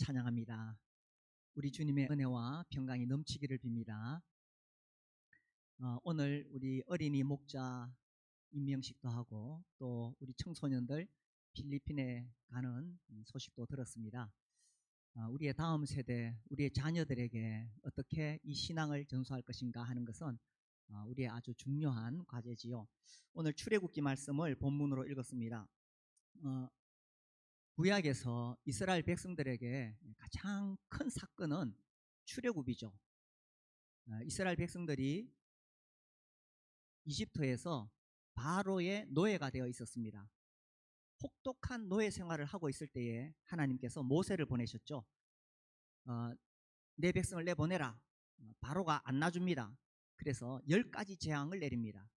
찬양합니다. 우리 주님의 은혜와 평강이 넘치기를 빕니다. 오늘 우리 어린이 목자 임명식도 하고 또 우리 청소년들 필리핀에 가는 소식도 들었습니다. 우리의 다음 세대, 우리의 자녀들에게 어떻게 이 신앙을 전수할 것인가 하는 것은 우리의 아주 중요한 과제지요. 오늘 출애굽기 말씀을 본문으로 읽었습니다. 구약에서 이스라엘 백성들에게 가장 큰 사건은 출애굽이죠. 이스라엘 백성들이 이집트에서 바로의 노예가 되어 있었습니다. 혹독한 노예 생활을 하고 있을 때에 하나님께서 모세를 보내셨죠. 내 백성을 내보내라. 바로가 안 놔줍니다. 그래서 10가지 재앙을 내립니다.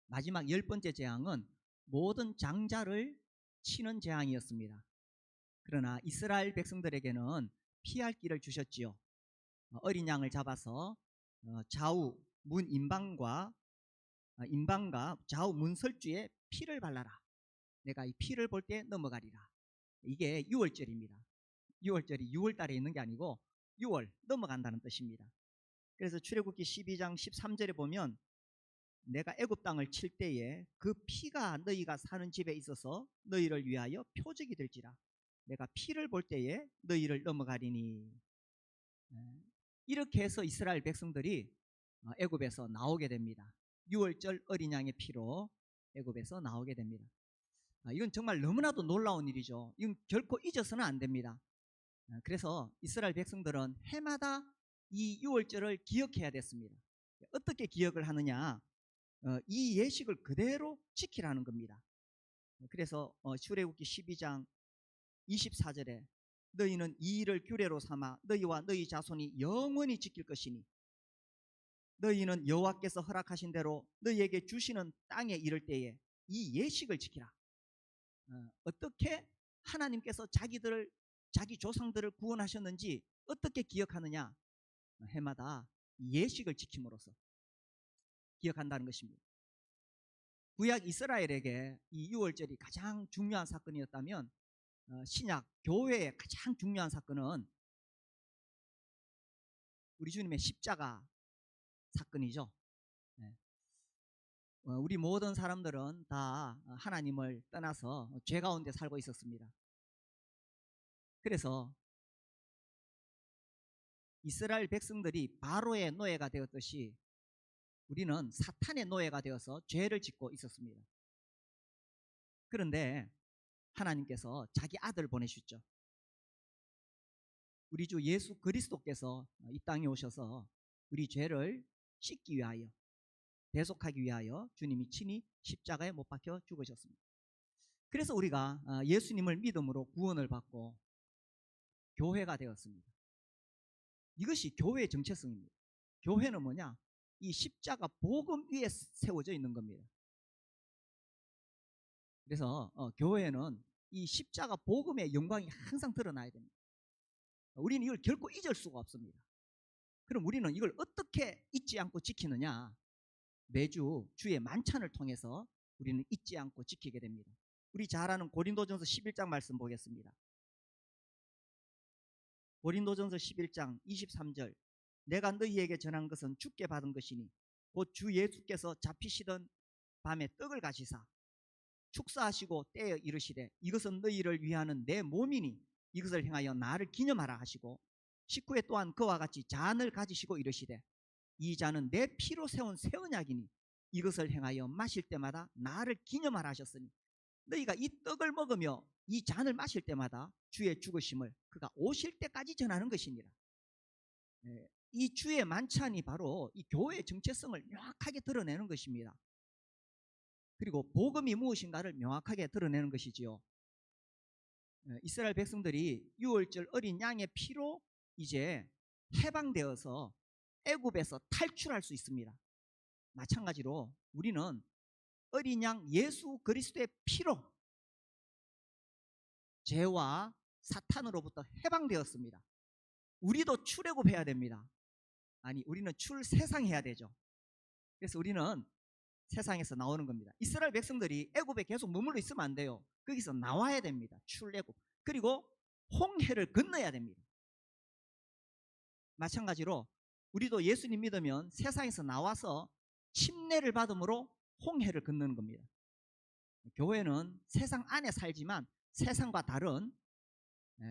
마지막 10번째 재앙은 모든 장자를 치는 재앙이었습니다. 그러나 이스라엘 백성들에게는 피할 길을 주셨지요. 어린 양을 잡아서 좌우 문 인방과 좌우 문설주에 피를 발라라. 내가 이 피를 볼 때 넘어가리라. 이게 6월절입니다. 6월절이 6월달에 있는 게 아니고 6월 넘어간다는 뜻입니다. 그래서 출애굽기 12장 13절에 보면 내가 애굽 땅을 칠 때에 그 피가 너희가 사는 집에 있어서 너희를 위하여 표적이 될지라. 내가 피를 볼 때에 너희를 넘어가리니. 이렇게 해서 이스라엘 백성들이 애굽에서 나오게 됩니다. 6월절 어린 양의 피로 애굽에서 나오게 됩니다. 이건 정말 너무나도 놀라운 일이죠. 이건 결코 잊어서는 안 됩니다. 그래서 이스라엘 백성들은 해마다 이 6월절을 기억해야 됐습니다. 어떻게 기억을 하느냐? 이 예식을 그대로 지키라는 겁니다. 그래서 출애굽기 12장 24절에 너희는 이 일을 규례로 삼아 너희와 너희 자손이 영원히 지킬 것이니 너희는 여호와께서 허락하신 대로 너희에게 주시는 땅에 이를 때에 이 예식을 지키라. 어떻게 하나님께서 자기 조상들을 구원하셨는지 어떻게 기억하느냐? 해마다 예식을 지킴으로써 기억한다는 것입니다. 구약 이스라엘에게 이 6월절이 가장 중요한 사건이었다면 신약 교회의 가장 중요한 사건은 우리 주님의 십자가 사건이죠. 우리 모든 사람들은 다 하나님을 떠나서 죄 가운데 살고 있었습니다. 그래서 이스라엘 백성들이 바로의 노예가 되었듯이 우리는 사탄의 노예가 되어서 죄를 짓고 있었습니다. 그런데 하나님께서 자기 아들 보내셨죠. 우리 주 예수 그리스도께서 이 땅에 오셔서 우리 죄를 씻기 위하여, 대속하기 위하여 주님이 친히 십자가에 못 박혀 죽으셨습니다. 그래서 우리가 예수님을 믿음으로 구원을 받고 교회가 되었습니다. 이것이 교회의 정체성입니다. 교회는 뭐냐? 이 십자가 복음 위에 세워져 있는 겁니다. 그래서 교회는 이 십자가 복음의 영광이 항상 드러나야 됩니다. 우리는 이걸 결코 잊을 수가 없습니다. 그럼 우리는 이걸 어떻게 잊지 않고 지키느냐? 매주 주의 만찬을 통해서 우리는 잊지 않고 지키게 됩니다. 우리 잘 아는 고린도전서 11장 말씀 보겠습니다. 고린도전서 11장 23절 내가 너희에게 전한 것은 주께 받은 것이니 곧 주 예수께서 잡히시던 밤에 떡을 가시사 축사하시고 떼어 이르시되 이것은 너희를 위하는 내 몸이니 이것을 행하여 나를 기념하라 하시고 식후에 또한 그와 같이 잔을 가지시고 이르시되 이 잔은 내 피로 세운 새 언약이니 이것을 행하여 마실 때마다 나를 기념하라 하셨으니 너희가 이 떡을 먹으며 이 잔을 마실 때마다 주의 죽으심을 그가 오실 때까지 전하는 것이니라. 이 주의 만찬이 바로 이 교회의 정체성을 명확하게 드러내는 것입니다. 그리고 복음이 무엇인가를 명확하게 드러내는 것이지요. 이스라엘 백성들이 6월절 어린 양의 피로 이제 해방되어서 애굽에서 탈출할 수 있습니다. 마찬가지로 우리는 어린 양 예수 그리스도의 피로 죄와 사탄으로부터 해방되었습니다. 우리도 출애굽해야 됩니다. 아니, 우리는 출세상해야 되죠. 그래서 우리는 세상에서 나오는 겁니다. 이스라엘 백성들이 애굽에 계속 머물러 있으면 안 돼요. 거기서 나와야 됩니다. 출애굽. 그리고 홍해를 건너야 됩니다. 마찬가지로 우리도 예수님 믿으면 세상에서 나와서 침례를 받음으로 홍해를 건너는 겁니다. 교회는 세상 안에 살지만 세상과 다른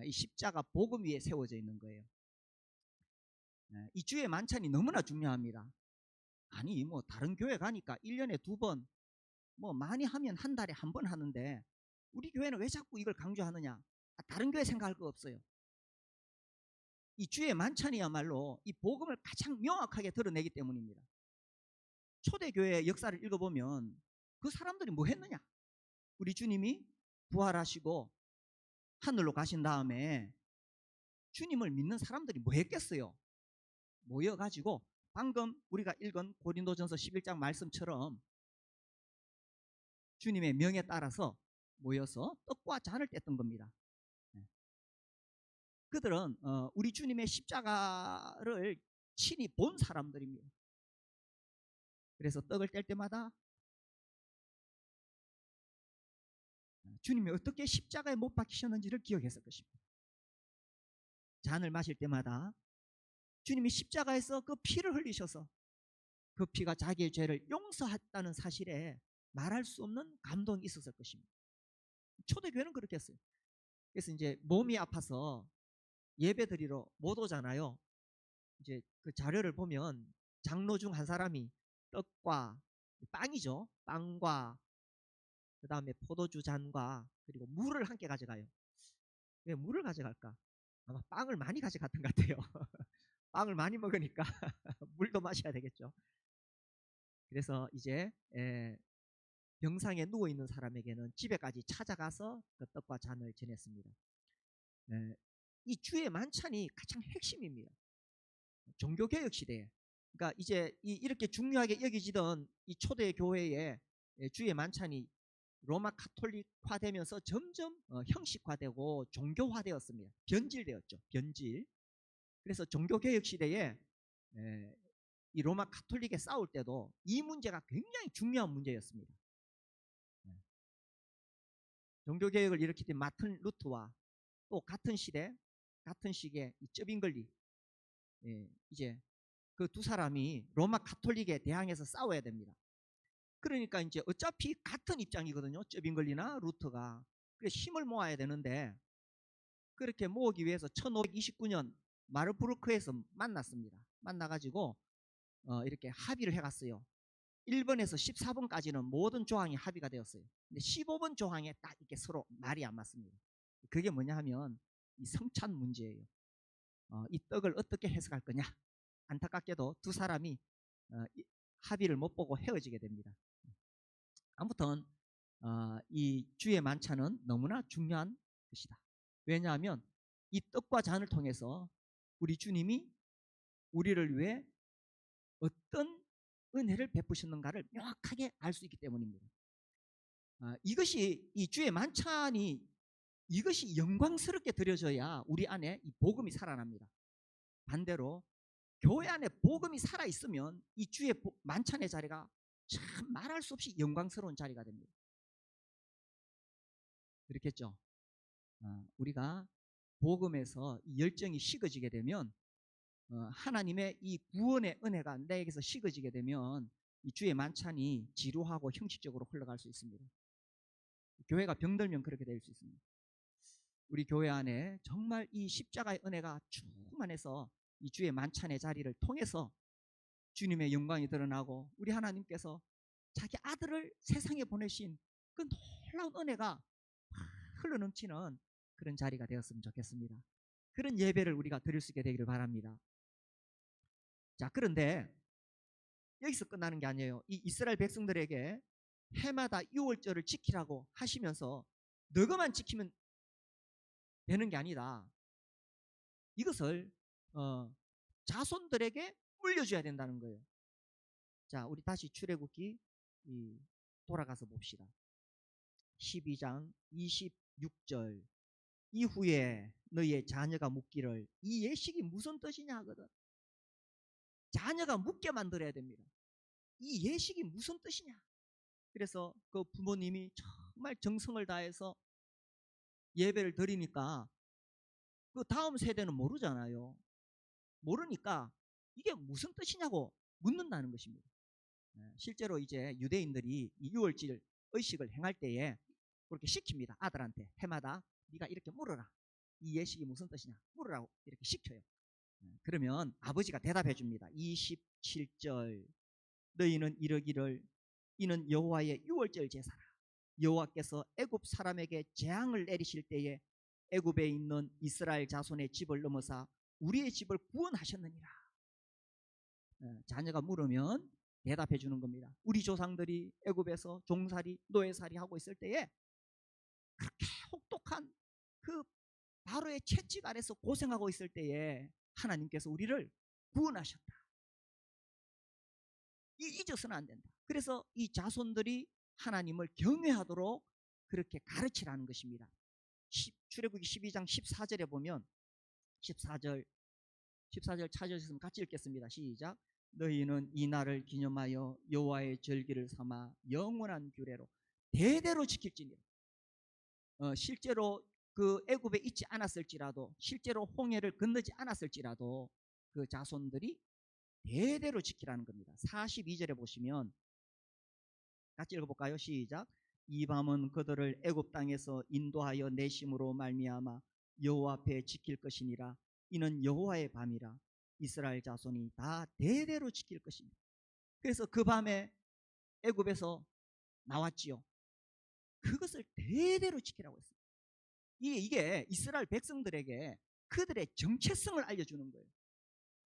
이 십자가 복음 위에 세워져 있는 거예요. 이 주의 만찬이 너무나 중요합니다. 아니 뭐 다른 교회 가니까 1년에 2번, 뭐 많이 하면 한 달에 1번 하는데 우리 교회는 왜 자꾸 이걸 강조하느냐? 다른 교회 생각할 거 없어요. 이 주의 만찬이야말로 이 복음을 가장 명확하게 드러내기 때문입니다. 초대교회의 역사를 읽어보면 그 사람들이 뭐 했느냐? 우리 주님이 부활하시고 하늘로 가신 다음에 주님을 믿는 사람들이 뭐 했겠어요? 모여가지고 방금 우리가 읽은 고린도전서 11장 말씀처럼 주님의 명에 따라서 모여서 떡과 잔을 뗐던 겁니다. 그들은 우리 주님의 십자가를 친히 본 사람들입니다. 그래서 떡을 뗄 때마다 주님이 어떻게 십자가에 못 박히셨는지를 기억했을 것입니다. 잔을 마실 때마다 주님이 십자가에서 그 피를 흘리셔서 그 피가 자기의 죄를 용서했다는 사실에 말할 수 없는 감동이 있었을 것입니다. 초대교회는 그렇게 했어요. 그래서 이제 몸이 아파서 예배 드리러 못 오잖아요. 이제 그 자료를 보면 장로 중 한 사람이 떡과 빵이죠. 빵과 그 다음에 포도주 잔과 그리고 물을 함께 가져가요. 왜 물을 가져갈까? 아마 빵을 많이 가져갔던 것 같아요. 빵을 많이 먹으니까 물도 마셔야 되겠죠. 그래서 이제 병상에 누워있는 사람에게는 집에까지 찾아가서 그 떡과 잔을 전했습니다. 이 주의 만찬이 가장 핵심입니다. 종교개혁 시대에, 그러니까 이제 이렇게 중요하게 여기지던 이 초대 교회의 주의 만찬이 로마 카톨릭화되면서 점점 형식화되고 종교화되었습니다. 변질되었죠. 변질. 그래서 종교개혁 시대에 이 로마 카톨릭에 싸울 때도 이 문제가 굉장히 중요한 문제였습니다. 종교개혁을 일으키던 마틴 루터와 또 같은 시기에 이 쩌빙글리, 이제 그 두 사람이 로마 카톨릭에 대항해서 싸워야 됩니다. 그러니까 이제 어차피 같은 입장이거든요. 쩌빙글리나 루터가. 그래서 힘을 모아야 되는데 그렇게 모으기 위해서 1529년 마르부르크에서 만났습니다. 만나가지고 이렇게 합의를 해갔어요. 1번에서 14번까지는 모든 조항이 합의가 되었어요. 근데 15번 조항에 딱 이렇게 서로 말이 안 맞습니다. 그게 뭐냐 하면 이 성찬 문제예요. 이 떡을 어떻게 해석할 거냐. 안타깝게도 두 사람이 합의를 못 보고 헤어지게 됩니다. 아무튼 이 주의 만찬은 너무나 중요한 것이다. 왜냐하면 이 떡과 잔을 통해서 우리 주님이 우리를 위해 어떤 은혜를 베푸셨는가를 명확하게 알 수 있기 때문입니다. 이것이 이 주의 만찬이 이것이 영광스럽게 드려져야 우리 안에 이 복음이 살아납니다. 반대로 교회 안에 복음이 살아있으면 이 주의 만찬의 자리가 참 말할 수 없이 영광스러운 자리가 됩니다. 그렇겠죠? 우리가 복음에서 이 열정이 식어지게 되면 하나님의 이 구원의 은혜가 내게서 식어지게 되면 이 주의 만찬이 지루하고 형식적으로 흘러갈 수 있습니다. 교회가 병들면 그렇게 될 수 있습니다. 우리 교회 안에 정말 이 십자가의 은혜가 충만해서 이 주의 만찬의 자리를 통해서 주님의 영광이 드러나고 우리 하나님께서 자기 아들을 세상에 보내신 그 놀라운 은혜가 흘러넘치는 그런 자리가 되었으면 좋겠습니다. 그런 예배를 우리가 드릴 수 있게 되기를 바랍니다. 자, 그런데 여기서 끝나는 게 아니에요. 이 이스라엘 백성들에게 해마다 유월절을 지키라고 하시면서 너희만 지키면 되는 게 아니다. 이것을 자손들에게 물려줘야 된다는 거예요. 자, 우리 다시 출애굽기 돌아가서 봅시다. 12장 26절 이후에 너희의 자녀가 묻기를 이 예식이 무슨 뜻이냐 하거든. 자녀가 묻게 만들어야 됩니다. 이 예식이 무슨 뜻이냐. 그래서 그 부모님이 정말 정성을 다해서 예배를 드리니까 그 다음 세대는 모르잖아요. 모르니까 이게 무슨 뜻이냐고 묻는다는 것입니다. 실제로 이제 유대인들이 이 유월절 의식을 행할 때에 그렇게 시킵니다. 아들한테 해마다 네가 이렇게 물어라. 이 예식이 무슨 뜻이냐 물으라고 이렇게 시켜요. 그러면 아버지가 대답해 줍니다. 27절 너희는 이러기를 이는 여호와의 유월절 제사라. 여호와께서 애굽 사람에게 재앙을 내리실 때에 애굽에 있는 이스라엘 자손의 집을 넘어사 우리의 집을 구원하셨느니라. 자녀가 물으면 대답해 주는 겁니다. 우리 조상들이 애굽에서 종살이 노예살이 하고 있을 때에 그렇게 혹독한 그 바로의 채찍 아래서 고생하고 있을 때에 하나님께서 우리를 구원하셨다. 잊어서는 안 된다. 그래서 이 자손들이 하나님을 경외하도록 그렇게 가르치라는 것입니다. 출애굽기 12장 14절에 보면 14절 찾으셨으면 같이 읽겠습니다. 시작. 너희는 이 날을 기념하여 여호와의 절기를 삼아 영원한 규례로 대대로 지킬지니라. 실제로 그 애굽에 있지 않았을지라도 실제로 홍해를 건너지 않았을지라도 그 자손들이 대대로 지키라는 겁니다. 42절에 보시면 같이 읽어볼까요? 시작. 이 밤은 그들을 애굽 땅에서 인도하여 내심으로 말미암아 여호와 앞에 지킬 것이니라. 이는 여호와의 밤이라. 이스라엘 자손이 다 대대로 지킬 것입니다. 그래서 그 밤에 애굽에서 나왔지요. 그것을 대대로 지키라고 했습니다. 이게 이스라엘 백성들에게 그들의 정체성을 알려주는 거예요.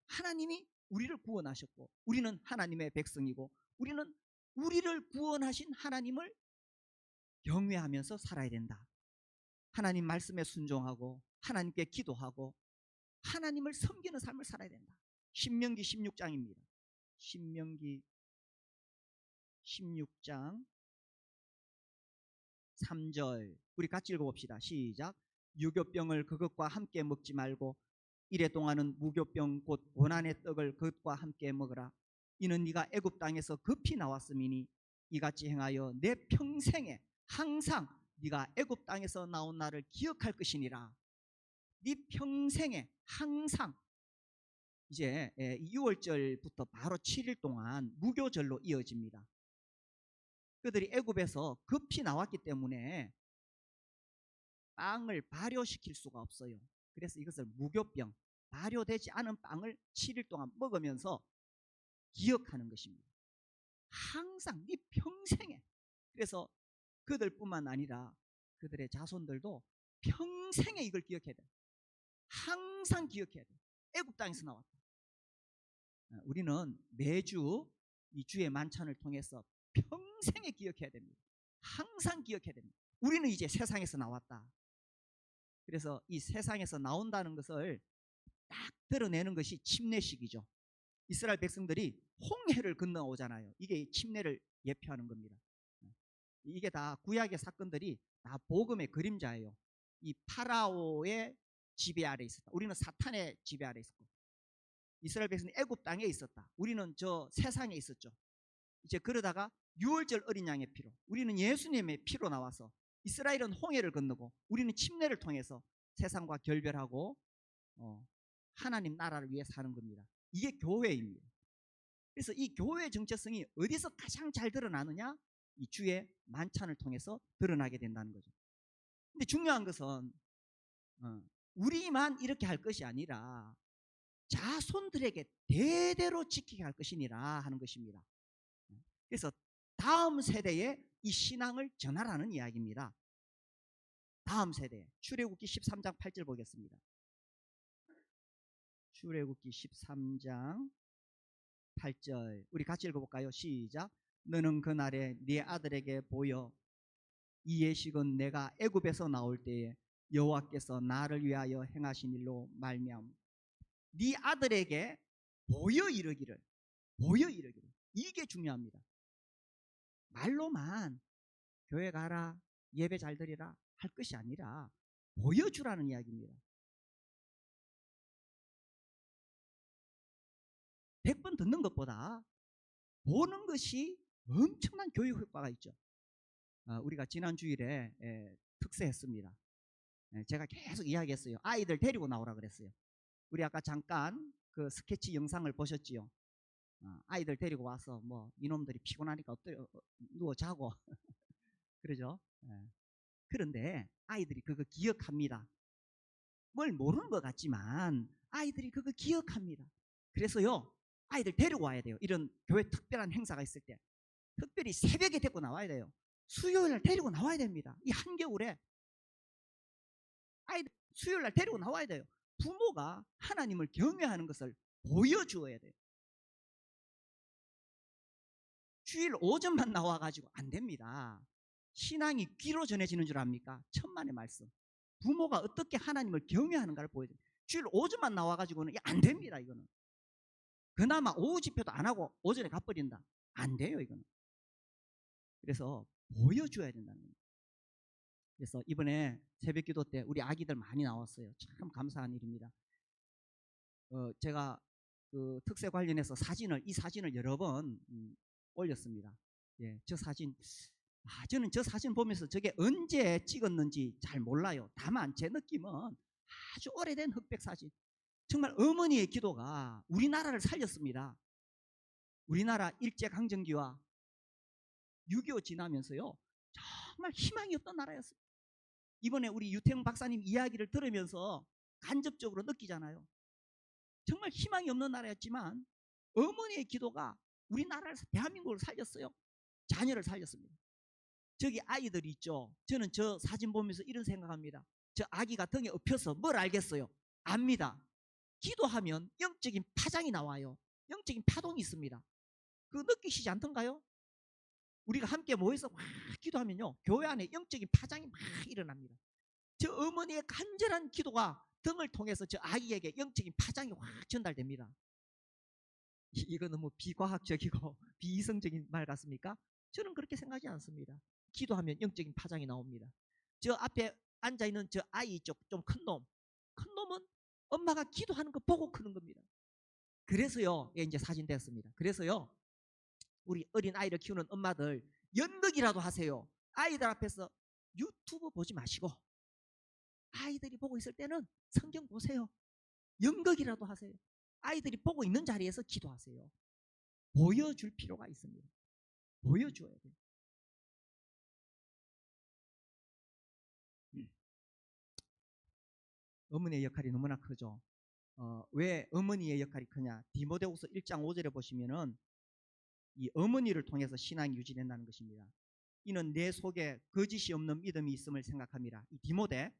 하나님이 우리를 구원하셨고 우리는 하나님의 백성이고 우리는 우리를 구원하신 하나님을 경외하면서 살아야 된다. 하나님 말씀에 순종하고 하나님께 기도하고 하나님을 섬기는 삶을 살아야 된다. 신명기 16장입니다. 신명기 16장 3절 우리 같이 읽어봅시다. 시작. 유교병을 그것과 함께 먹지 말고 이래 동안은 무교병 곧 고난의 떡을 그것과 함께 먹으라. 이는 네가 애굽 땅에서 급히 나왔음이니 이같이 행하여 내 평생에 항상 네가 애굽 땅에서 나온 날을 기억할 것이니라. 네 평생에 항상 이제 6월절부터 바로 7일 동안 무교절로 이어집니다. 그들이 애굽에서 급히 나왔기 때문에 빵을 발효시킬 수가 없어요. 그래서 이것을 무교병, 발효되지 않은 빵을 7일 동안 먹으면서 기억하는 것입니다. 항상 네 평생에. 그래서 그들뿐만 아니라 그들의 자손들도 평생에 이걸 기억해야 돼. 항상 기억해야 돼. 애굽 땅에서 나왔다. 우리는 매주 이 주의 만찬을 통해서 평생에 기억해야 됩니다. 항상 기억해야 됩니다. 우리는 이제 세상에서 나왔다. 그래서 이 세상에서 나온다는 것을 딱 드러내는 것이 침례식이죠. 이스라엘 백성들이 홍해를 건너오잖아요. 이게 침례를 예표하는 겁니다. 이게 다 구약의 사건들이 다 복음의 그림자예요. 이 파라오의 지배 아래 있었다. 우리는 사탄의 지배 아래 있었고 이스라엘 백성이 애굽 땅에 있었다. 우리는 저 세상에 있었죠. 이제 그러다가 유월절 어린 양의 피로 우리는 예수님의 피로 나와서 이스라엘은 홍해를 건너고 우리는 침례를 통해서 세상과 결별하고 하나님 나라를 위해 사는 겁니다. 이게 교회입니다. 그래서 이 교회의 정체성이 어디서 가장 잘 드러나느냐? 이 주의 만찬을 통해서 드러나게 된다는 거죠. 근데 중요한 것은 우리만 이렇게 할 것이 아니라 자손들에게 대대로 지키게 할 것이니라 하는 것입니다. 그래서 다음 세대에 이 신앙을 전하라는 이야기입니다. 다음 세대에 출애굽기 13장 8절 보겠습니다. 출애굽기 13장 8절 우리 같이 읽어볼까요? 시작. 너는 그날에 네 아들에게 보여 이 예식은 내가 애굽에서 나올 때에 여호와께서 나를 위하여 행하신 일로 말미암 네 아들에게 보여 이르기를 이게 중요합니다. 말로만 교회 가라 예배 잘 드리라 할 것이 아니라 보여주라는 이야기입니다. 100번 듣는 것보다 보는 것이 엄청난 교육 효과가 있죠. 우리가 지난 주일에 특세했습니다. 제가 계속 이야기했어요. 아이들 데리고 나오라 그랬어요. 우리 아까 잠깐 그 스케치 영상을 보셨지요? 아이들 데리고 와서 뭐 이놈들이 피곤하니까 누워 자고 그러죠. 예. 그런데 아이들이 그거 기억합니다. 뭘 모르는 것 같지만 아이들이 그거 기억합니다. 그래서요, 아이들 데리고 와야 돼요. 이런 교회 특별한 행사가 있을 때 특별히 새벽에 데리고 나와야 돼요. 수요일 날 데리고 나와야 됩니다. 이 한겨울에 아이들 수요일 날 데리고 나와야 돼요. 부모가 하나님을 경외하는 것을 보여주어야 돼요. 주일 오전만 나와가지고 안 됩니다. 신앙이 귀로 전해지는 줄 압니까? 천만의 말씀. 부모가 어떻게 하나님을 경외하는가를 보여줘요. 주일 오전만 나와가지고는 안 됩니다. 이거는 그나마 오후 집회도 안 하고 오전에 가버린다. 안 돼요. 이거는. 그래서 보여줘야 된다는 겁니다. 그래서 이번에 새벽기도 때 우리 아기들 많이 나왔어요. 참 감사한 일입니다. 제가 그 특세 관련해서 이 사진을 여러 번 올렸습니다. 예, 저 사진, 저는 저 사진 보면서 저게 언제 찍었는지 잘 몰라요. 다만 제 느낌은 아주 오래된 흑백 사진. 정말 어머니의 기도가 우리나라를 살렸습니다. 우리나라 일제강점기와 6.25 지나면서요, 정말 희망이 없던 나라였어요. 이번에 우리 유태영 박사님 이야기를 들으면서 간접적으로 느끼잖아요. 정말 희망이 없는 나라였지만 어머니의 기도가 우리나라를, 대한민국을 살렸어요. 자녀를 살렸습니다. 저기 아이들이 있죠. 저는 저 사진 보면서 이런 생각합니다. 저 아기가 등에 엎혀서 뭘 알겠어요? 압니다. 기도하면 영적인 파장이 나와요. 영적인 파동이 있습니다. 그거 느끼시지 않던가요? 우리가 함께 모여서 막 기도하면요, 교회 안에 영적인 파장이 막 일어납니다. 저 어머니의 간절한 기도가 등을 통해서 저 아이에게 영적인 파장이 확 전달됩니다. 이거 너무 비과학적이고 비이성적인 말 같습니까? 저는 그렇게 생각하지 않습니다. 기도하면 영적인 파장이 나옵니다. 저 앞에 앉아있는 저 아이 쪽 좀 큰 놈은 엄마가 기도하는 거 보고 크는 겁니다. 그래서요, 이제 사진 됐습니다. 그래서요, 우리 어린 아이를 키우는 엄마들 연극이라도 하세요. 아이들 앞에서 유튜브 보지 마시고 아이들이 보고 있을 때는 성경 보세요. 연극이라도 하세요. 아이들이 보고 있는 자리에서 기도하세요. 보여줄 필요가 있습니다. 보여줘야 돼요. 어머니의 역할이 너무나 크죠. 왜 어머니의 역할이 크냐? 디모데후서 1장 5절에 보시면은 이 어머니를 통해서 신앙이 유지된다는 것입니다. 이는 내 속에 거짓이 없는 믿음이 있음을 생각합니다. 이 디모데,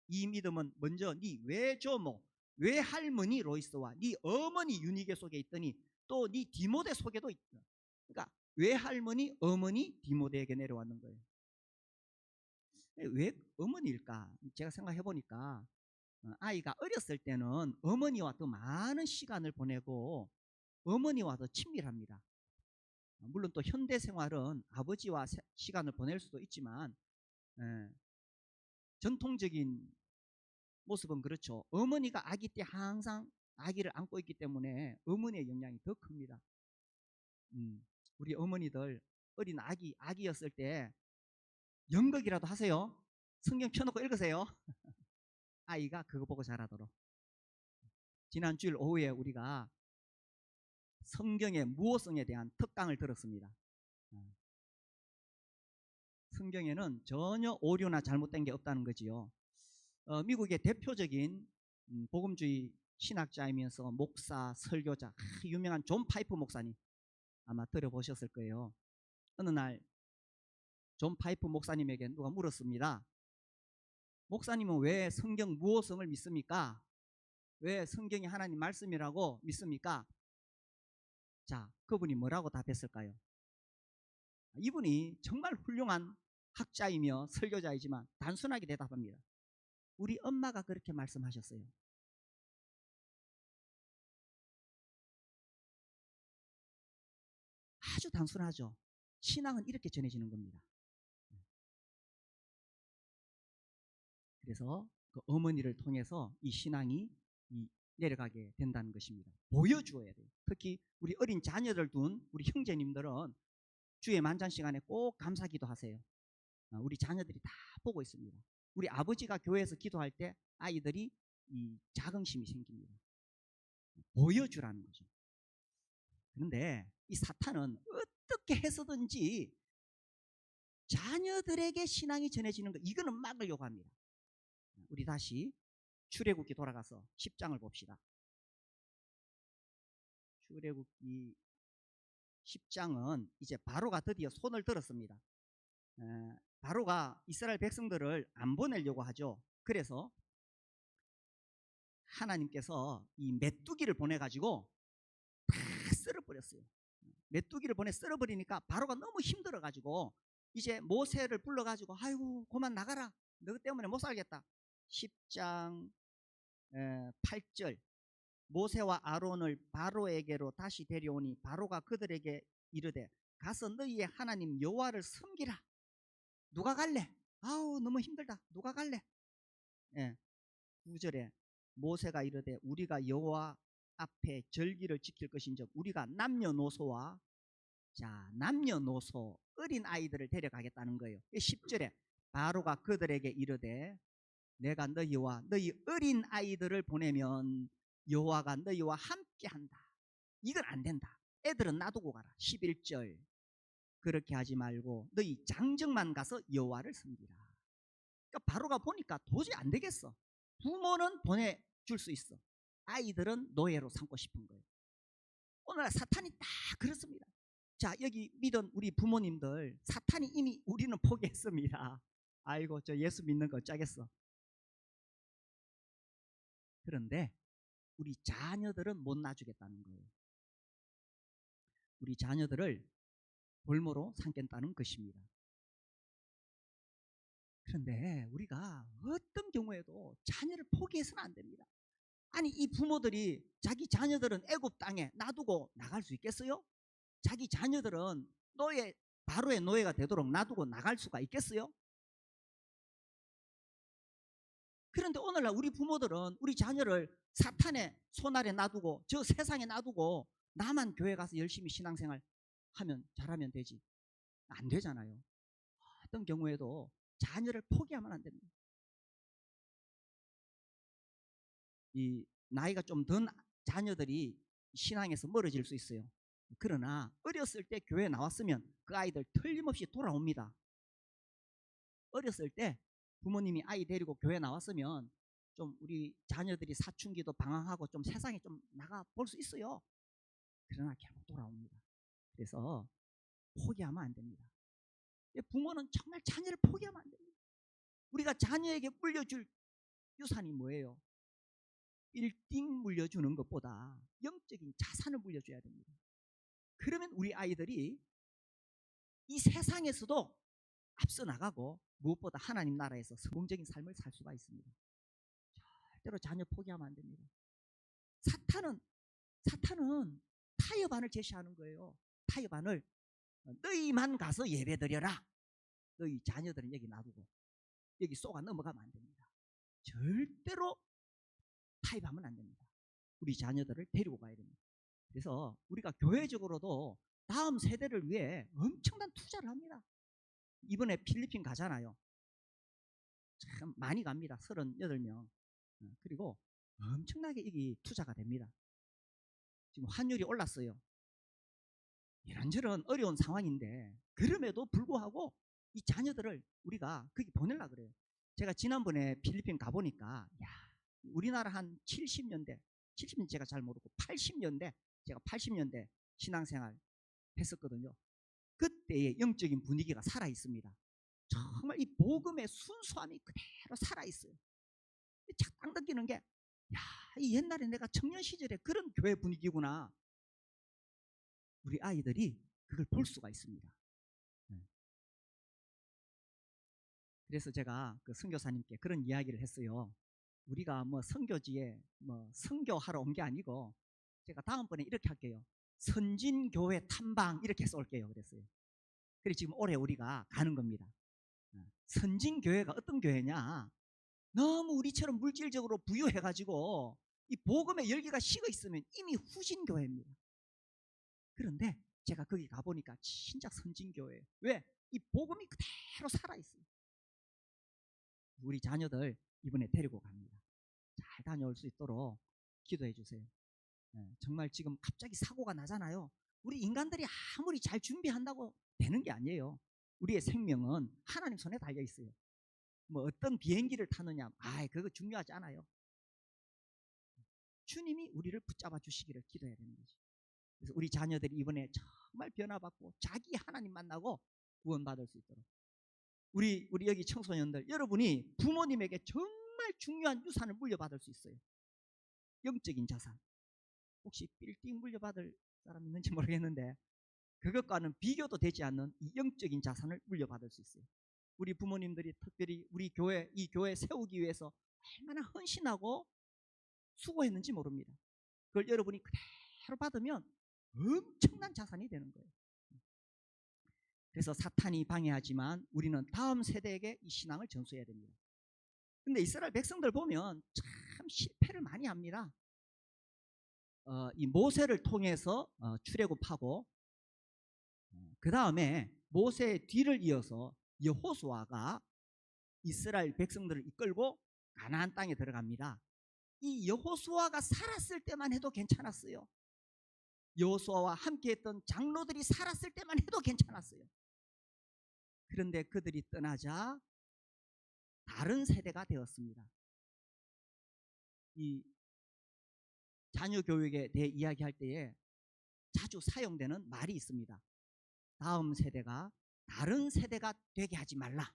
이 믿음은 먼저 네 외조모, 외할머니 로이스와 네 어머니 유니게 속에 있더니 또 네 디모데 속에도 있다. 그러니까 외할머니, 어머니 디모데에게 내려왔는 거예요. 왜 어머니일까? 제가 생각해 보니까 아이가 어렸을 때는 어머니와 더 많은 시간을 보내고 어머니와 더 친밀합니다. 물론 또 현대 생활은 아버지와 시간을 보낼 수도 있지만 전통적인 모습은 그렇죠. 어머니가 아기 때 항상 아기를 안고 있기 때문에 어머니의 영향이 더 큽니다. 우리 어머니들 어린 아기였을 때 연극이라도 하세요. 성경 펴놓고 읽으세요. 아이가 그거 보고 자라도록. 지난 주일 오후에 우리가 성경의 무호성에 대한 특강을 들었습니다. 성경에는 전혀 오류나 잘못된 게 없다는 거지요. 미국의 대표적인 복음주의 신학자이면서 목사, 설교자, 유명한 존 파이프 목사님 아마 들어보셨을 거예요. 어느 날 존 파이프 목사님에게 누가 물었습니다. 목사님은 왜 성경 무호성을 믿습니까? 왜 성경이 하나님 말씀이라고 믿습니까? 자, 그분이 뭐라고 답했을까요? 이분이 정말 훌륭한 학자이며 설교자이지만 단순하게 대답합니다. 우리 엄마가 그렇게 말씀하셨어요. 아주 단순하죠. 신앙은 이렇게 전해지는 겁니다. 그래서 그 어머니를 통해서 이 신앙이 내려가게 된다는 것입니다. 보여주어야 돼요. 특히 우리 어린 자녀들 둔 우리 형제님들은 주의 만찬 시간에 꼭 감사기도 하세요. 우리 자녀들이 다 보고 있습니다. 우리 아버지가 교회에서 기도할 때 아이들이 이 자긍심이 생깁니다. 보여주라는 거죠. 그런데 이 사탄은 어떻게 해서든지 자녀들에게 신앙이 전해지는 거, 이거는 막으려고 합니다. 우리 다시 출애굽기 돌아가서 10장을 봅시다. 출애굽기 10장은 이제 바로가 드디어 손을 들었습니다. 바로가 이스라엘 백성들을 안 보내려고 하죠. 그래서 하나님께서 이 메뚜기를 보내가지고 다 쓸어버렸어요. 메뚜기를 보내 쓸어버리니까 바로가 너무 힘들어가지고 이제 모세를 불러가지고 아이고 그만 나가라, 너 때문에 못 살겠다. 10장 8절, 모세와 아론을 바로에게로 다시 데려오니 바로가 그들에게 이르되 가서 너희의 하나님 여호와를 섬기라. 누가 갈래? 아우 너무 힘들다, 누가 갈래? 9절에 모세가 이르되 우리가 여호와 앞에 절기를 지킬 것인즉 우리가 남녀노소와, 자, 남녀노소 어린 아이들을 데려가겠다는 거예요. 10절에 바로가 그들에게 이르되 내가 너희와 너희 어린 아이들을 보내면 여호와가 너희와 함께한다. 이건 안 된다. 애들은 놔두고 가라. 11절 그렇게 하지 말고 너희 장정만 가서 여호와를 섬기라. 그러니까 바로가 보니까 도저히 안 되겠어. 부모는 보내줄 수 있어, 아이들은 노예로 삼고 싶은 거예요. 오늘 사탄이 딱 그렇습니다. 자, 여기 믿은 우리 부모님들, 사탄이 이미 우리는 포기했습니다. 아이고 저 예수 믿는 거 어쩌겠어. 그런데 우리 자녀들은 못 놔주겠다는 거예요. 우리 자녀들을 볼모로 삼겠다는 것입니다. 그런데 우리가 어떤 경우에도 자녀를 포기해서는 안 됩니다. 아니 이 부모들이 자기 자녀들은 애굽 땅에 놔두고 나갈 수 있겠어요? 자기 자녀들은 노예, 바로의 노예가 되도록 놔두고 나갈 수가 있겠어요? 그런데 오늘날 우리 부모들은 우리 자녀를 사탄의 손 아래 놔두고 저 세상에 놔두고 나만 교회 가서 열심히 신앙생활 하면 잘하면 되지, 안 되잖아요. 어떤 경우에도 자녀를 포기하면 안 됩니다. 이 나이가 좀 든 자녀들이 신앙에서 멀어질 수 있어요. 그러나 어렸을 때 교회에 나왔으면 그 아이들 틀림없이 돌아옵니다. 어렸을 때 부모님이 아이 데리고 교회 나왔으면 좀 우리 자녀들이 사춘기도 방황하고 좀 세상에 좀 나가 볼 수 있어요. 그러나 결국 돌아옵니다. 그래서 포기하면 안 됩니다. 부모는 정말 자녀를 포기하면 안 됩니다. 우리가 자녀에게 물려줄 유산이 뭐예요? 빌딩 물려주는 것보다 영적인 자산을 물려줘야 됩니다. 그러면 우리 아이들이 이 세상에서도 앞서 나가고 무엇보다 하나님 나라에서 성공적인 삶을 살 수가 있습니다. 절대로 자녀 포기하면 안 됩니다. 사탄은 타협안을 제시하는 거예요. 타협안을, 너희만 가서 예배드려라. 너희 자녀들은 여기 놔두고 여기 쏘가 넘어가면 안 됩니다. 절대로 타협하면 안 됩니다. 우리 자녀들을 데리고 가야 됩니다. 그래서 우리가 교회적으로도 다음 세대를 위해 엄청난 투자를 합니다. 이번에 필리핀 가잖아요. 참 많이 갑니다. 38명. 그리고 엄청나게 여기 투자가 됩니다. 지금 환율이 올랐어요. 이런저런 어려운 상황인데 그럼에도 불구하고 이 자녀들을 우리가 거기 보내려고 그래요. 제가 지난번에 필리핀 가보니까 야, 우리나라 한 70년대 제가 잘 모르고 80년대, 제가 80년대 신앙생활 했었거든요. 그때의 영적인 분위기가 살아있습니다. 정말 이 복음의 순수함이 그대로 살아있어요. 딱 느끼는 게, 야, 이 옛날에 내가 청년 시절에 그런 교회 분위기구나. 우리 아이들이 그걸 볼 수가 있습니다. 그래서 제가 그 선교사님께 그런 이야기를 했어요. 우리가 뭐 선교지에 뭐 선교하러 온 게 아니고, 제가 다음번에 이렇게 할게요. 선진교회 탐방 이렇게 해서 올게요. 그랬어요. 그래서 지금 올해 우리가 가는 겁니다. 선진교회가 어떤 교회냐? 너무 우리처럼 물질적으로 부유해가지고 이 복음의 열기가 식어 있으면 이미 후진교회입니다. 그런데 제가 거기 가보니까 진짜 선진교회예요. 왜? 이 복음이 그대로 살아있어요. 우리 자녀들 이번에 데리고 갑니다. 잘 다녀올 수 있도록 기도해 주세요. 정말 지금 갑자기 사고가 나잖아요. 우리 인간들이 아무리 잘 준비한다고 되는 게 아니에요. 우리의 생명은 하나님 손에 달려 있어요. 뭐 어떤 비행기를 타느냐, 그거 중요하지 않아요. 주님이 우리를 붙잡아 주시기를 기도해야 되는 거지. 그래서 우리 자녀들이 이번에 정말 변화받고 자기 하나님 만나고 구원받을 수 있도록 우리 여기 청소년들, 여러분이 부모님에게 정말 중요한 유산을 물려받을 수 있어요. 영적인 자산. 혹시 빌딩 물려받을 사람 있는지 모르겠는데 그것과는 비교도 되지 않는 이 영적인 자산을 물려받을 수 있어요. 우리 부모님들이 특별히 우리 교회, 이 교회 세우기 위해서 얼마나 헌신하고 수고했는지 모릅니다. 그걸 여러분이 그대로 받으면 엄청난 자산이 되는 거예요. 그래서 사탄이 방해하지만 우리는 다음 세대에게 이 신앙을 전수해야 됩니다. 근데 이스라엘 백성들 보면 참 실패를 많이 합니다. 이 모세를 통해서 출애굽하고 그 다음에 모세의 뒤를 이어서 여호수아가 이스라엘 백성들을 이끌고 가나안 땅에 들어갑니다. 이 여호수아가 살았을 때만 해도 괜찮았어요. 여호수아와 함께했던 장로들이 살았을 때만 해도 괜찮았어요. 그런데 그들이 떠나자 다른 세대가 되었습니다. 이 자녀 교육에 대해 이야기할 때에 자주 사용되는 말이 있습니다. 다음 세대가 다른 세대가 되게 하지 말라.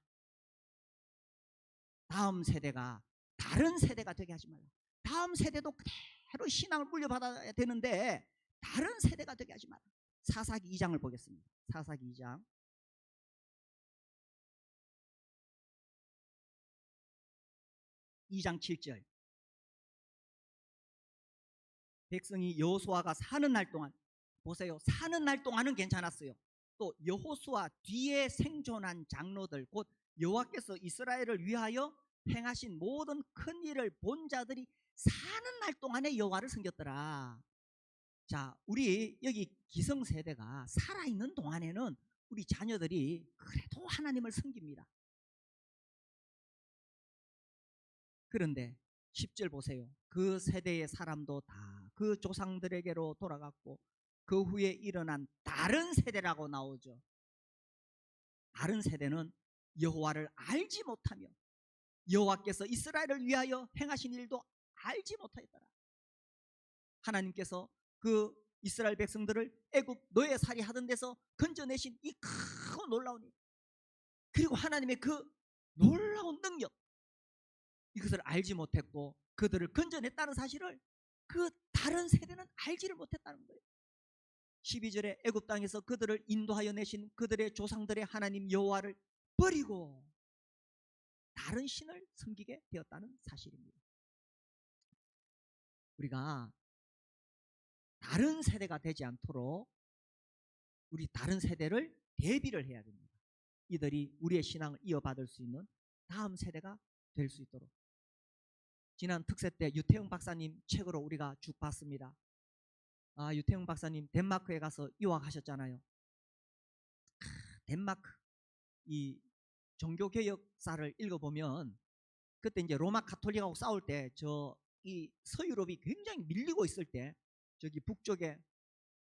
다음 세대가 다른 세대가 되게 하지 말라. 다음 세대도 그대로 신앙을 물려받아야 되는데 다른 세대가 되게 하지 말라. 사사기 2장을 보겠습니다. 사사기 2장 2장 7절. 백성이 여호수아가 사는 날 동안, 보세요, 사는 날 동안은 괜찮았어요. 또 여호수아 뒤에 생존한 장로들, 곧 여호와께서 이스라엘을 위하여 행하신 모든 큰 일을 본 자들이 사는 날 동안에 여호와를 섬겼더라. 자, 우리 여기 기성세대가 살아있는 동안에는 우리 자녀들이 그래도 하나님을 섬깁니다. 그런데 10절 보세요. 그 세대의 사람도 다 그 조상들에게로 돌아갔고 그 후에 일어난 다른 세대라고 나오죠. 다른 세대는 여호와를 알지 못하며 여호와께서 이스라엘을 위하여 행하신 일도 알지 못하였더라. 하나님께서 그 이스라엘 백성들을 애굽 노예살이 하던 데서 건져내신 이 크고 놀라운 일, 그리고 하나님의 그 놀라운 능력, 이것을 알지 못했고 그들을 건져냈다는 사실을 그 다른 세대는 알지를 못했다는 거예요. 12절에 애굽 땅에서 그들을 인도하여 내신 그들의 조상들의 하나님 여호와를 버리고 다른 신을 섬기게 되었다는 사실입니다. 우리가 다른 세대가 되지 않도록 우리 다른 세대를 대비를 해야 됩니다. 이들이 우리의 신앙을 이어받을 수 있는 다음 세대가 될 수 있도록. 지난 특세 때 유태웅 박사님 책으로 우리가 쭉 봤습니다. 유태웅 박사님 덴마크에 가서 유학하셨잖아요. 덴마크 이 종교개혁사를 읽어보면 그때 이제 로마 가톨릭하고 싸울 때 이 서유럽이 굉장히 밀리고 있을 때 저기 북쪽에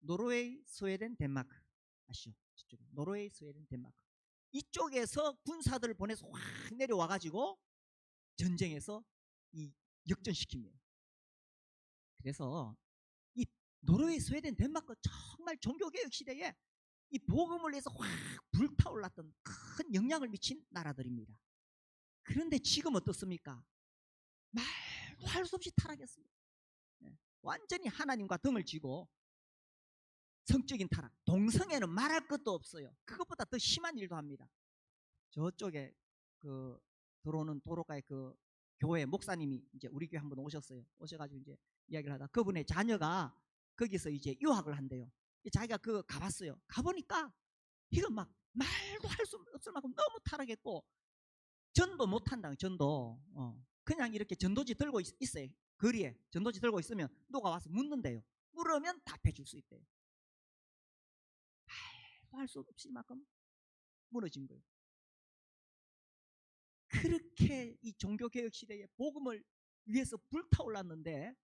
노르웨이, 스웨덴, 덴마크 아시죠? 저쪽에 노르웨이, 스웨덴, 덴마크 이쪽에서 군사들을 보내서 확 내려와가지고 전쟁에서 이 역전시킵니다. 그래서 이 노르웨이, 스웨덴, 덴마크 정말 종교개혁 시대에 이 복음을 위해서 확 불타올랐던 큰 영향을 미친 나라들입니다. 그런데 지금 어떻습니까? 말도 할 수 없이 타락했습니다. 완전히 하나님과 등을 쥐고 성적인 타락, 동성애는 말할 것도 없어요. 그것보다 더 심한 일도 합니다. 저쪽에 그 들어오는 도로가에 그 교회 목사님이 이제 우리 교회 한번 오셔가지고 이제 이야기를 하다 그분의 자녀가 거기서 이제 유학을 한대요. 자기가 그 가봤어요. 가보니까 이거 막 말도 할 수 없을 만큼 너무 타락했고 전도 못한다. 전도 그냥 이렇게 전도지 들고 있어요. 거리에 전도지 들고 있으면 누가 와서 묻는데요. 물으면 답해 줄 수 있대요. 할 수 없을 만큼 무너진 거예요. 그렇게 이 종교개혁 시대에 복음을 위해서 불타올랐는데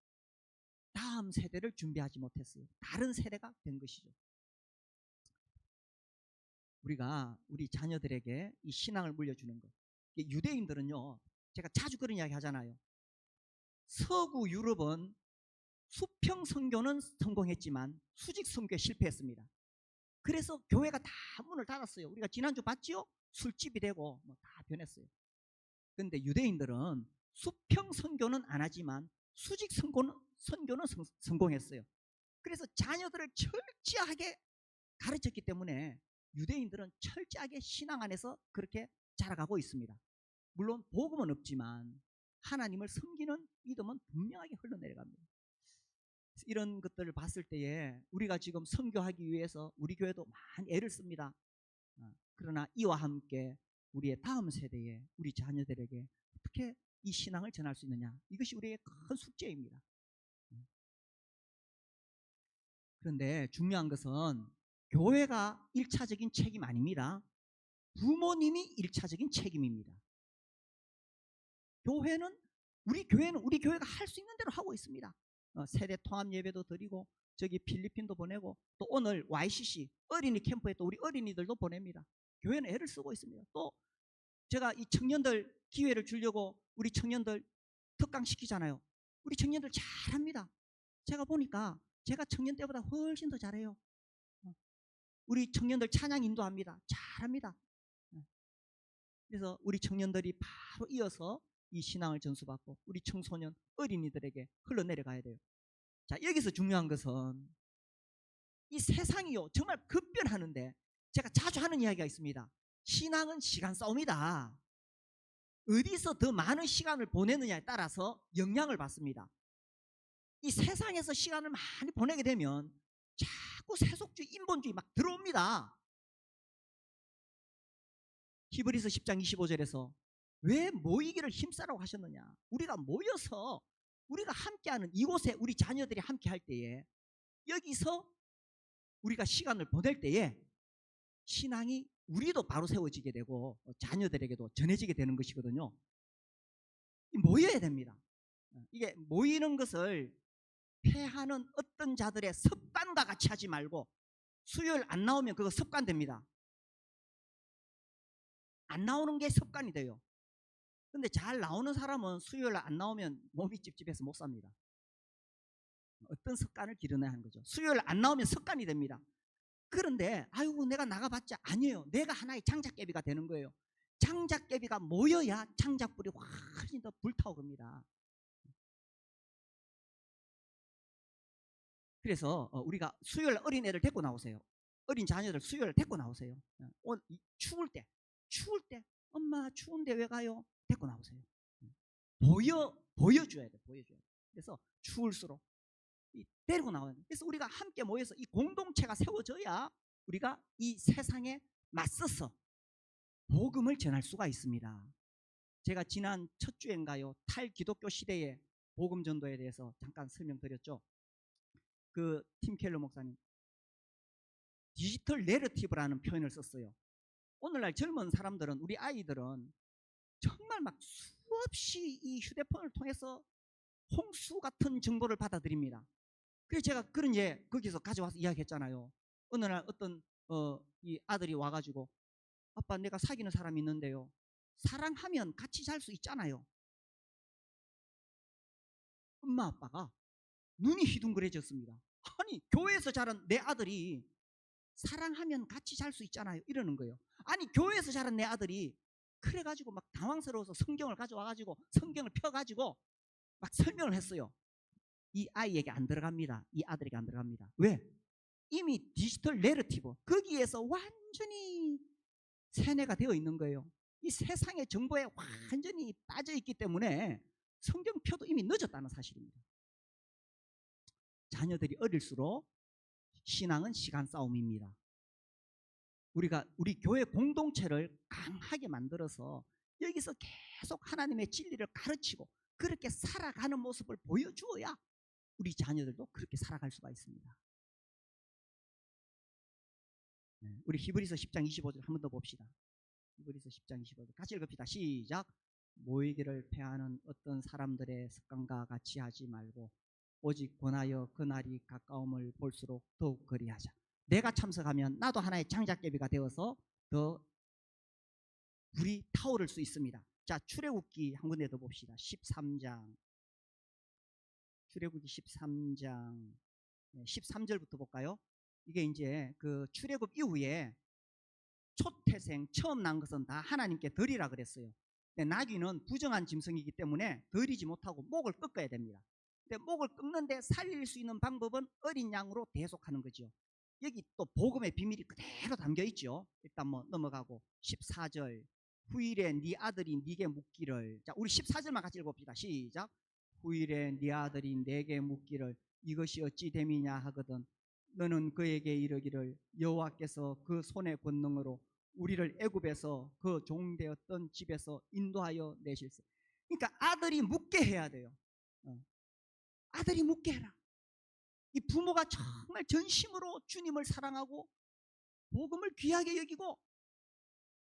다음 세대를 준비하지 못했어요. 다른 세대가 된 것이죠. 우리가 우리 자녀들에게 이 신앙을 물려주는 것. 유대인들은요, 제가 자주 그런 이야기 하잖아요. 서구 유럽은 수평 선교는 성공했지만 수직 선교에 실패했습니다. 그래서 교회가 다 문을 닫았어요. 우리가 지난주 봤지요? 술집이 되고 뭐 다 변했어요. 그런데 유대인들은 수평 선교는 안 하지만 수직 선교는 성공했어요. 그래서 자녀들을 철저하게 가르쳤기 때문에 유대인들은 철저하게 신앙 안에서 그렇게 자라가고 있습니다. 물론 복음은 없지만 하나님을 섬기는 믿음은 분명하게 흘러내려갑니다. 이런 것들을 봤을 때에 우리가 지금 선교하기 위해서 우리 교회도 많이 애를 씁니다. 그러나 이와 함께 우리의 다음 세대에 우리 자녀들에게 어떻게 이 신앙을 전할 수 있느냐, 이것이 우리의 큰 숙제입니다. 그런데 중요한 것은 교회가 1차적인 책임 아닙니다. 부모님이 1차적인 책임입니다. 우리 교회가 할 수 있는 대로 하고 있습니다. 세대 통합 예배도 드리고 저기 필리핀도 보내고 또 오늘 YCC 어린이 캠프에 또 우리 어린이들도 보냅니다. 교회는 애를 쓰고 있습니다. 또 제가 이 청년들 기회를 주려고 우리 청년들 특강시키잖아요. 우리 청년들 잘합니다. 제가 보니까 제가 청년 때보다 훨씬 더 잘해요. 우리 청년들 찬양 인도합니다. 잘합니다. 그래서 우리 청년들이 바로 이어서 이 신앙을 전수받고 우리 청소년 어린이들에게 흘러내려가야 돼요. 자, 여기서 중요한 것은 이 세상이요 정말 급변하는데 제가 자주 하는 이야기가 있습니다. 신앙은 시간 싸움이다. 어디서 더 많은 시간을 보내느냐에 따라서 영향을 받습니다. 이 세상에서 시간을 많이 보내게 되면 자꾸 세속주의, 인본주의 막 들어옵니다. 히브리서 10장 25절에서 왜 모이기를 힘쓰라고 하셨느냐. 우리가 모여서 우리가 함께하는 이곳에 우리 자녀들이 함께할 때에 여기서 우리가 시간을 보낼 때에 신앙이 우리도 바로 세워지게 되고 자녀들에게도 전해지게 되는 것이거든요. 모여야 됩니다. 이게 모이는 것을 패하는 어떤 자들의 습관과 같이 하지 말고 수요일 안 나오면 그거 습관 됩니다. 안 나오는 게 습관이 돼요. 근데 잘 나오는 사람은 수요일 안 나오면 몸이 찝찝해서 못 삽니다. 어떤 습관을 기르어야 하는 거죠. 수요일 안 나오면 습관이 됩니다. 그런데 아이고 내가 나가봤자 아니에요. 내가 하나의 장작개비가 되는 거예요. 장작개비가 모여야 장작불이 훨씬 더 불타오릅니다. 그래서 우리가 수요일 어린애를 데리고 나오세요. 어린 자녀들 수요일 데리고 나오세요. 추울 때 엄마 추운데 왜 가요? 데리고 나오세요. 보여줘야 돼. 그래서 추울수록 데리고 나와야 돼. 그래서 우리가 함께 모여서 이 공동체가 세워져야 우리가 이 세상에 맞서서 복음을 전할 수가 있습니다. 제가 지난 첫 주인가요 탈기독교 시대의 복음 전도에 대해서 잠깐 설명드렸죠. 그 팀 켈러 목사님 디지털 내러티브라는 표현을 썼어요. 오늘날 젊은 사람들은, 우리 아이들은 정말 막 수없이 이 휴대폰을 통해서 홍수 같은 정보를 받아들입니다. 그래서 제가 그런 거기서 가져와서 이야기했잖아요. 어느 날 어떤 이 아들이 와가지고 아빠 내가 사귀는 사람이 있는데요. 사랑하면 같이 잘 수 있잖아요. 엄마 아빠가 눈이 휘둥그레졌습니다. 아니 교회에서 자란 내 아들이 사랑하면 같이 잘 수 있잖아요 이러는 거예요. 아니 교회에서 자란 내 아들이 그래가지고 막 당황스러워서 성경을 가져와가지고 성경을 펴가지고 막 설명을 했어요. 이 아이에게 안 들어갑니다. 이 아들에게 안 들어갑니다. 왜? 이미 디지털 내러티브 거기에서 완전히 세뇌가 되어 있는 거예요. 이 세상의 정보에 완전히 빠져 있기 때문에 성경 펴도 이미 늦었다는 사실입니다. 자녀들이 어릴수록 신앙은 시간 싸움입니다. 우리가 우리 교회 공동체를 강하게 만들어서 여기서 계속 하나님의 진리를 가르치고 그렇게 살아가는 모습을 보여주어야 우리 자녀들도 그렇게 살아갈 수가 있습니다. 우리 히브리서 10장 25절 한 번 더 봅시다. 히브리서 10장 25절 같이 읽읍시다. 시작. 모이기를 패하는 어떤 사람들의 습관과 같이 하지 말고 오직 권하여 그 날이 가까움을 볼수록 더욱 그리하자. 내가 참석하면 나도 하나의 장작개비가 되어서 더 불이 타오를 수 있습니다. 자, 출애굽기 한 군데 더 봅시다. 13장. 출애굽기 13장 13절부터 볼까요? 이게 이제 그 출애굽 이후에 초태생 처음 난 것은 다 하나님께 드리라 그랬어요. 근데 나귀는 부정한 짐승이기 때문에 드리지 못하고 목을 꺾어야 됩니다. 근데 목을 꺾는데 살릴 수 있는 방법은 어린 양으로 대속하는 거죠. 여기 또 복음의 비밀이 그대로 담겨 있죠. 일단 뭐 넘어가고 14절 후일에 네 아들이 네게 묻기를. 자, 우리 14절만 같이 읽어봅시다. 시작. 후일에 네 아들이 내게 묻기를 이것이 어찌 됨이냐 하거든 너는 그에게 이르기를 여호와께서 그 손의 권능으로 우리를 애굽에서 그 종되었던 집에서 인도하여 내실세. 그러니까 아들이 묻게 해야 돼요. 아들이 묻게 해라. 이 부모가 정말 전심으로 주님을 사랑하고 복음을 귀하게 여기고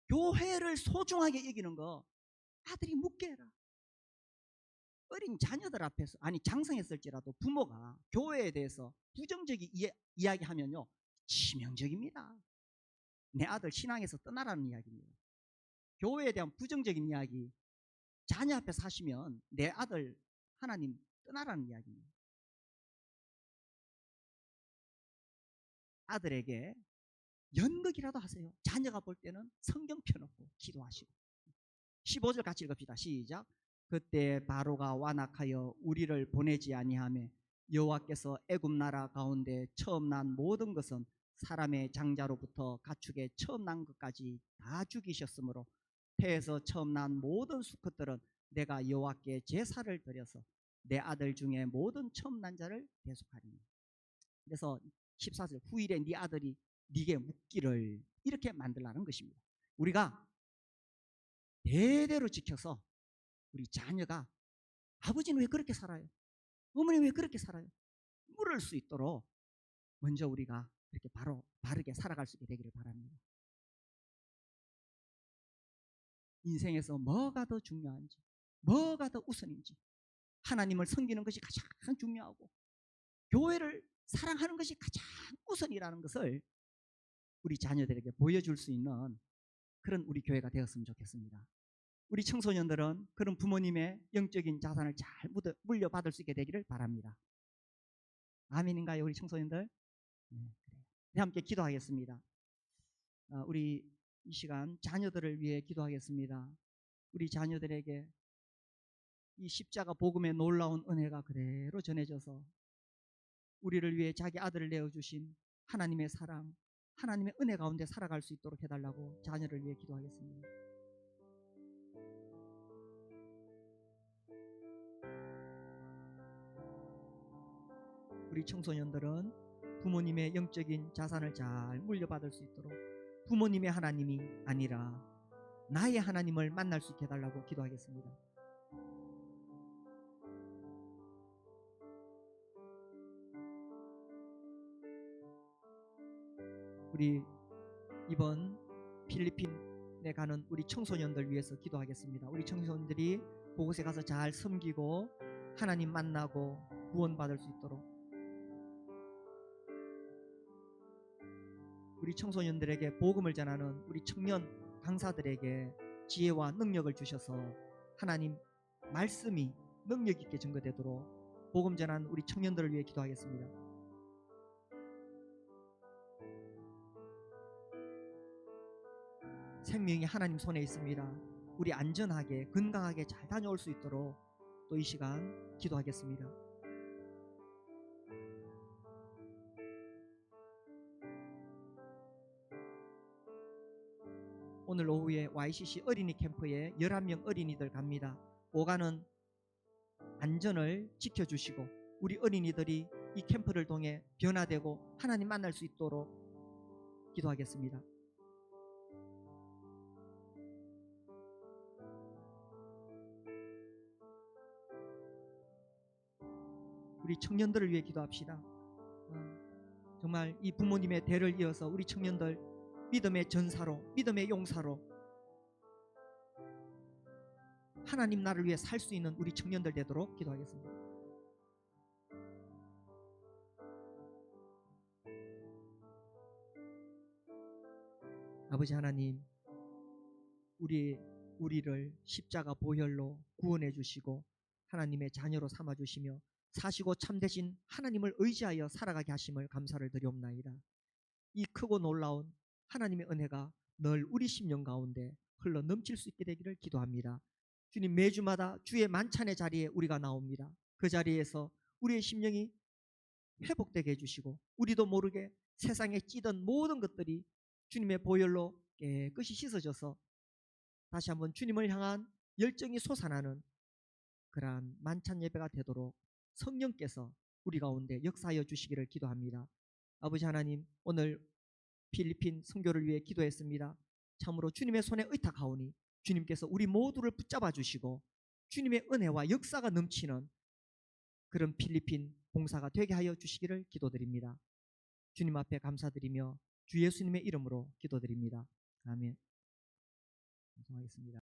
교회를 소중하게 여기는 거 아들이 묻게 해라. 어린 자녀들 앞에서, 아니 장성했을지라도 부모가 교회에 대해서 부정적인 이야기하면요 치명적입니다. 내 아들 신앙에서 떠나라는 이야기입니다. 교회에 대한 부정적인 이야기 자녀 앞에서 하시면 내 아들 하나님 떠나라는 이야기입니다. 아들에게 연극이라도 하세요. 자녀가 볼 때는 성경 펴놓고 기도하시고. 15절 같이 읽읍시다. 시작. 그때 바로가 완악하여 우리를 보내지 아니하며 여호와께서 애굽 나라 가운데 처음 난 모든 것은 사람의 장자로부터 가축의 처음 난 것까지 다 죽이셨으므로 태에서 처음 난 모든 수컷들은 내가 여호와께 제사를 드려서 내 아들 중에 모든 처음 난 자를 대속하리니. 그래서 14절 후일에 네 아들이 네게 묻기를 이렇게 만들라는 것입니다. 우리가 대대로 지켜서 우리 자녀가 아버지는 왜 그렇게 살아요? 어머니는 왜 그렇게 살아요? 물을 수 있도록 먼저 우리가 이렇게 바르게 살아갈 수 있게 되기를 바랍니다. 인생에서 뭐가 더 중요한지, 뭐가 더 우선인지, 하나님을 섬기는 것이 가장 중요하고 교회를 사랑하는 것이 가장 우선이라는 것을 우리 자녀들에게 보여줄 수 있는 그런 우리 교회가 되었으면 좋겠습니다. 우리 청소년들은 그런 부모님의 영적인 자산을 잘 물려받을 수 있게 되기를 바랍니다. 아멘인가요, 우리 청소년들? 네, 함께 기도하겠습니다. 우리 이 시간 자녀들을 위해 기도하겠습니다. 우리 자녀들에게 이 십자가 복음의 놀라운 은혜가 그대로 전해져서 우리를 위해 자기 아들을 내어주신 하나님의 사랑, 하나님의 은혜 가운데 살아갈 수 있도록 해달라고 자녀를 위해 기도하겠습니다. 우리 청소년들은 부모님의 영적인 자산을 잘 물려받을 수 있도록 부모님의 하나님이 아니라 나의 하나님을 만날 수 있게 해달라고 기도하겠습니다. 우리 이번 필리핀에 가는 우리 청소년들 위해서 기도하겠습니다. 우리 청소년들이 그곳에 가서 잘 섬기고 하나님 만나고 구원받을 수 있도록 우리 청소년들에게 복음을 전하는 우리 청년 강사들에게 지혜와 능력을 주셔서 하나님 말씀이 능력 있게 증거되도록 복음 전하는 우리 청년들을 위해 기도하겠습니다. 생명이 하나님 손에 있습니다. 우리 안전하게 건강하게 잘 다녀올 수 있도록 또 이 시간 기도하겠습니다. 오늘 오후에 YCC 어린이 캠프에 11명 어린이들 갑니다. 오가는 안전을 지켜주시고 우리 어린이들이 이 캠프를 통해 변화되고 하나님 만날 수 있도록 기도하겠습니다. 우리 청년들을 위해 기도합시다. 정말 이 부모님의 대를 이어서 우리 청년들 믿음의 전사로, 믿음의 용사로 하나님 나라를 위해 살 수 있는 우리 청년들 되도록 기도하겠습니다. 아버지 하나님, 우리를 십자가 보혈로 구원해 주시고 하나님의 자녀로 삼아 주시며 사시고 참되신 하나님을 의지하여 살아가게 하심을 감사를 드리옵나이다. 이 크고 놀라운 하나님의 은혜가 늘 우리 심령 가운데 흘러 넘칠 수 있게 되기를 기도합니다. 주님, 매주마다 주의 만찬의 자리에 우리가 나옵니다. 그 자리에서 우리의 심령이 회복되게 해주시고 우리도 모르게 세상에 찌던 모든 것들이 주님의 보혈로 깨끗이 씻어져서 다시 한번 주님을 향한 열정이 솟아나는 그러한 만찬 예배가 되도록 성령께서 우리 가운데 역사하여 주시기를 기도합니다. 아버지 하나님, 오늘 필리핀 선교를 위해 기도했습니다. 참으로 주님의 손에 의탁하오니 주님께서 우리 모두를 붙잡아 주시고 주님의 은혜와 역사가 넘치는 그런 필리핀 봉사가 되게 하여 주시기를 기도드립니다. 주님 앞에 감사드리며 주 예수님의 이름으로 기도드립니다. 아멘. 감사하겠습니다.